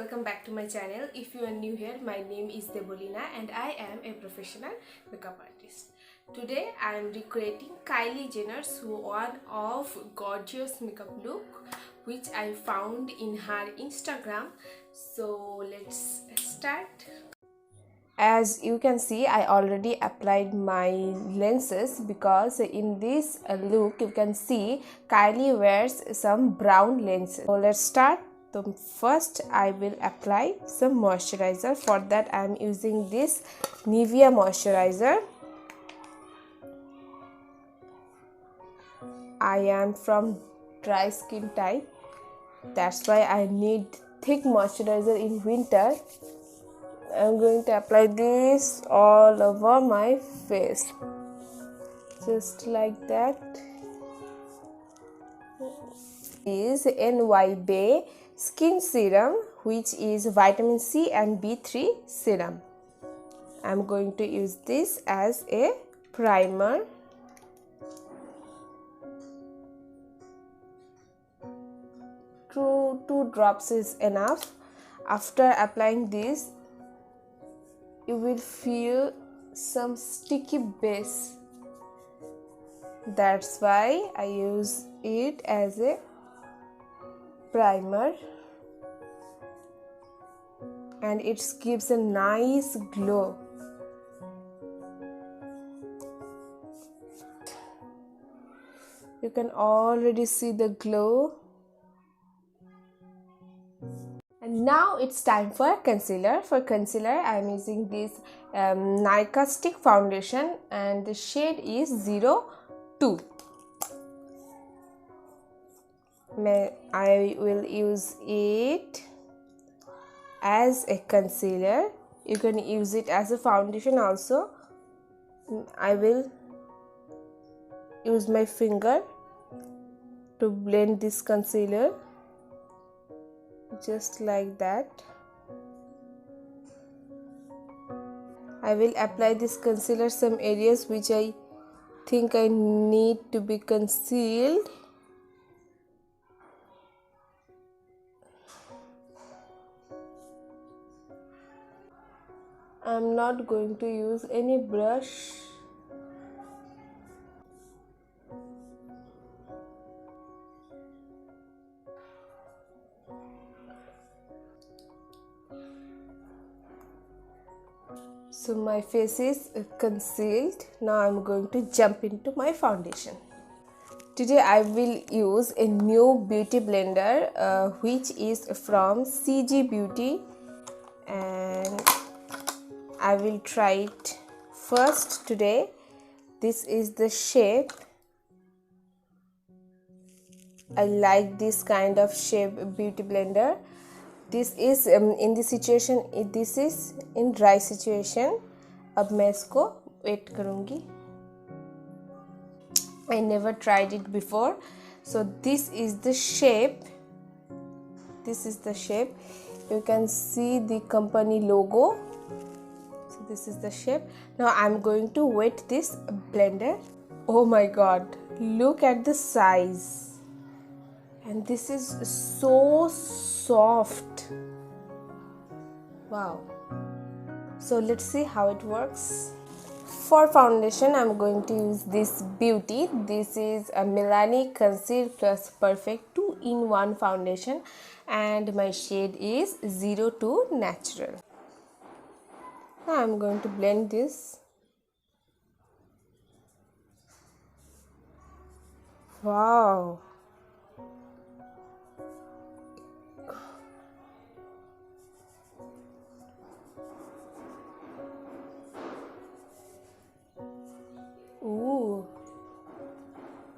welcome back to my channel. If you are new here, my name is Debalina and I am a professional makeup artist. Today I am recreating Kylie Jenner's one of gorgeous makeup look which I found in her Instagram. So let's start. As you can see, I already applied my lenses because in this look you can see Kylie wears some brown lenses. So let's start. So first I will apply some moisturizer. For that I am using this Nivea moisturizer. I am from dry skin type, that's why I need thick moisturizer in winter. I'm going to apply this all over my face, just like that. This is NY Bay skin serum, which is vitamin C and B3 serum. I'm going to use this as a primer. Two drops is enough. After applying this, you will feel some sticky base. That's why I use it as a primer, and it gives a nice glow. You can already see the glow. And now it's time for concealer. For concealer I am using this Nykaa stick foundation and the shade is 02. I will use it as a concealer. You can use it as a foundation also. I will use my finger to blend this concealer, just like that. I will apply this concealer some areas which I think I need to be concealed. I'm not going to use any brush. So my face is concealed. Now I'm going to jump into my foundation. Today I will use a new beauty blender which is from CG Beauty, and I will try it first today. This is the shape. I like this kind of shape beauty blender. This is in this situation, this is in dry situation. अब मैं इसको wet करूँगी. I never tried it before. So this is the shape. This is the shape. You can see the company logo. So this is the shape. Now I'm going to wet this blender. Oh my god, look at the size. And this is so soft. Wow. So let's see how it works. For foundation I'm going to use this Beauty. This is a Milani Conceal Plus Perfect 2-in-1 foundation and my shade is 02 Natural. Now I'm going to blend this. Wow. Ooh,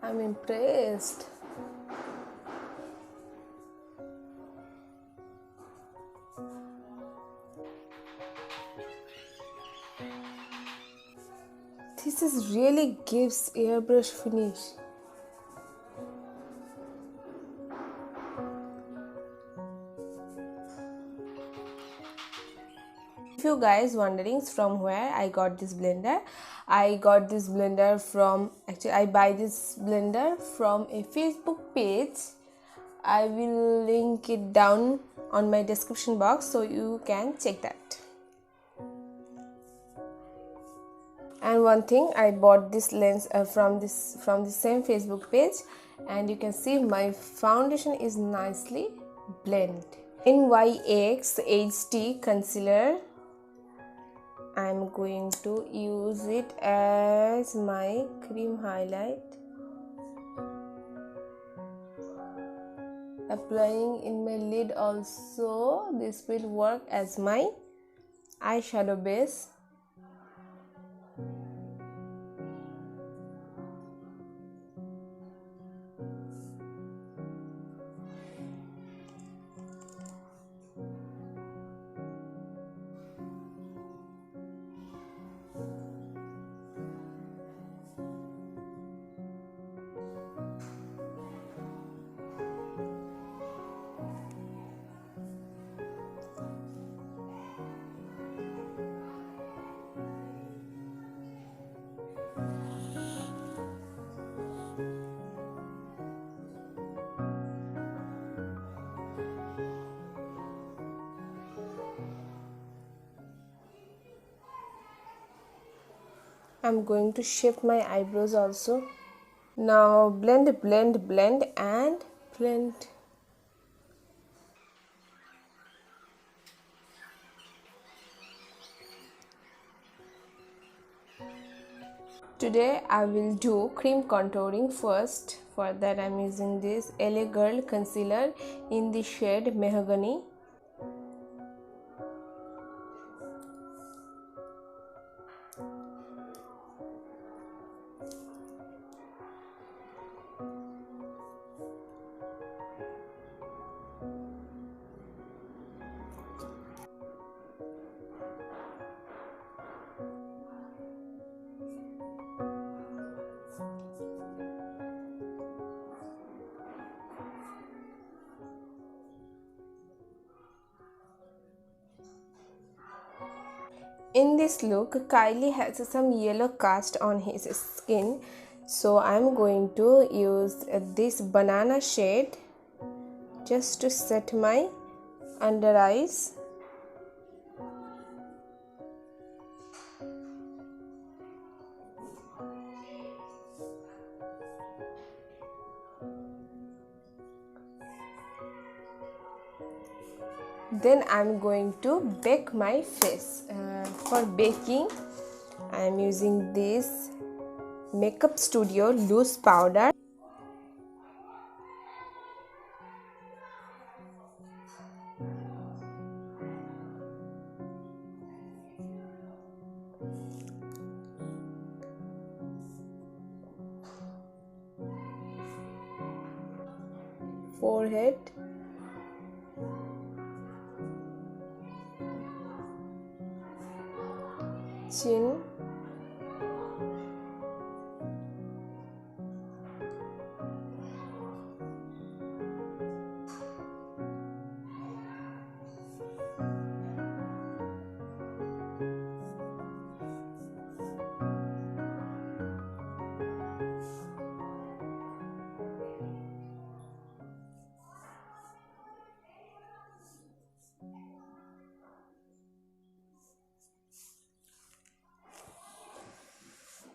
I'm impressed. This is really gives airbrush finish. If you guys wondering from where I got this blender, I got this blender from, actually I buy this blender from a Facebook page. I will link it down on my description box, so you can check that. And one thing, I bought this lens from the same Facebook page, and you can see my foundation is nicely blended. NYX HD concealer, I'm going to use it as my cream highlight, applying in my lid also. This will work as my eyeshadow base. I'm going to shape my eyebrows also. Now blend, blend, blend and blend. Today I will do cream contouring first. For that I'm using this LA Girl concealer in the shade Mahogany. In this look, Kylie has some yellow cast on his skin, so I'm going to use this banana shade just to set my under eyes. Then I'm going to bake my face. For baking, I'm using this Makeup Studio loose powder. Forehead. Chin.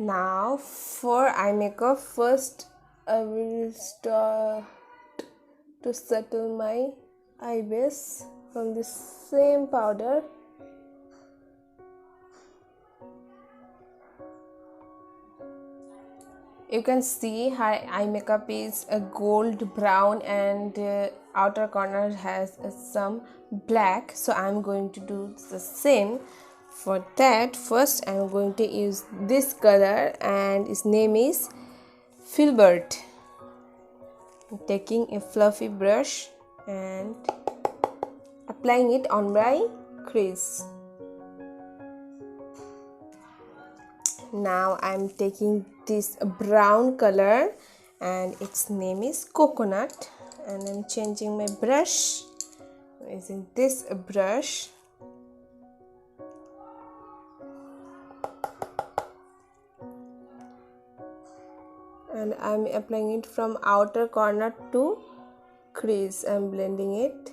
Now for eye makeup, first I will start to settle my eye base from the same powder. You can see her eye makeup is a gold brown and outer corner has some black, so I'm going to do the same. For that, first I'm going to use this color and its name is Filbert. I'm taking a fluffy brush and applying it on my crease. Now I'm taking this brown color and its name is Coconut, and I'm changing my brush using this brush. And I'm applying it from outer corner to crease. I'm blending it.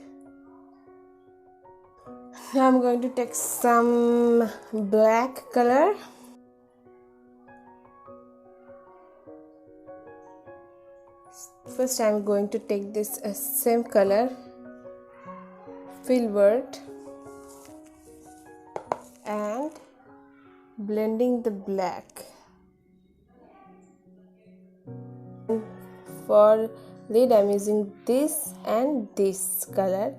Now I'm going to take some black color. First I'm going to take this same color, filbert, and blending the black. For lid I'm using this and this color.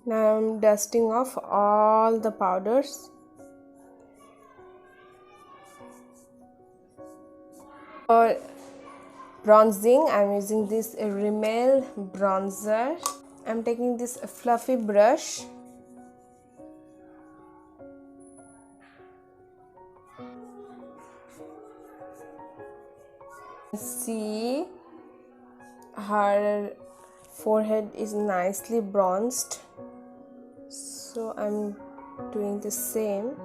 Now I'm dusting off all the powders. For bronzing I'm using this Rimmel bronzer. I'm taking this fluffy brush. See, her forehead is nicely bronzed, so I'm doing the same.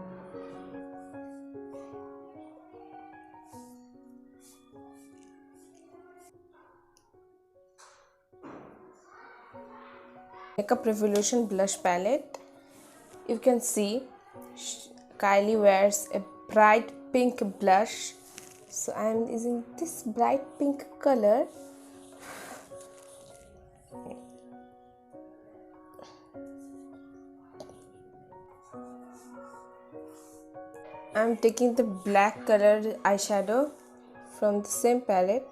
Makeup Revolution blush palette. You can see Kylie wears a bright pink blush, so I am using this bright pink color. I am taking the black colored eyeshadow from the same palette.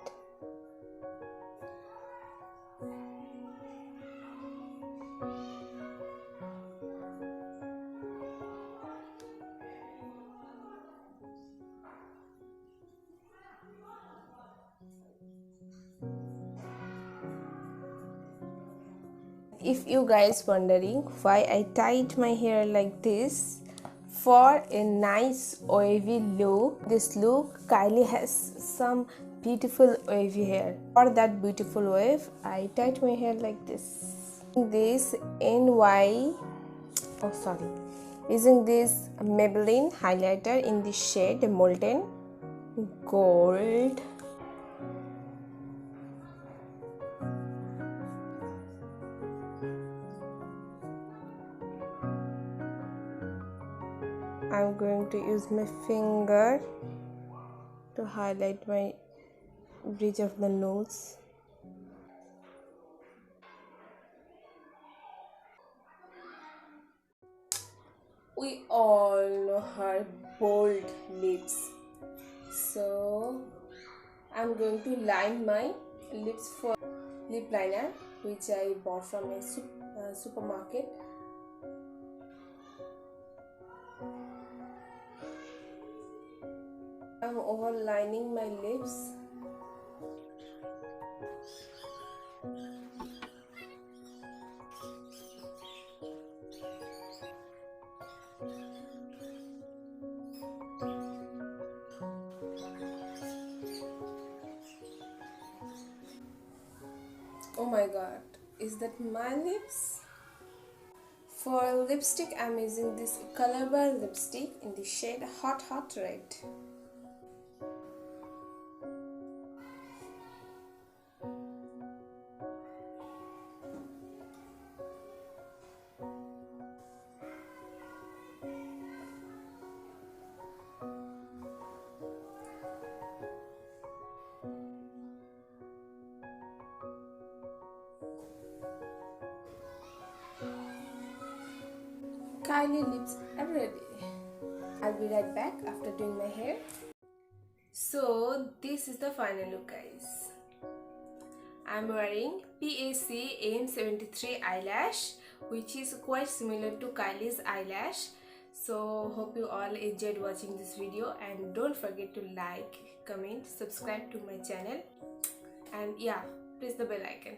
If you guys wondering why I tied my hair like this, for a nice wavy look, this look Kylie has some beautiful wavy hair. For that beautiful wave, I tied my hair like this. This using this Maybelline highlighter in the shade Molten Gold. I'm going to use my finger to highlight my bridge of the nose. We all know her bold lips, so I'm going to line my lips for lip liner, which I bought from a supermarket. I'm overlining my lips. Oh my god, is that my lips? For lipstick, I'm using this Colorbar lipstick in the shade Hot Hot Red. Kylie lips are ready. I'll be right back after doing my hair. So this is the final look, guys. I'm wearing PAC AM73 eyelash, which is quite similar to Kylie's eyelash. So hope you all enjoyed watching this video, and don't forget to like, comment, subscribe to my channel, and yeah, press the bell icon.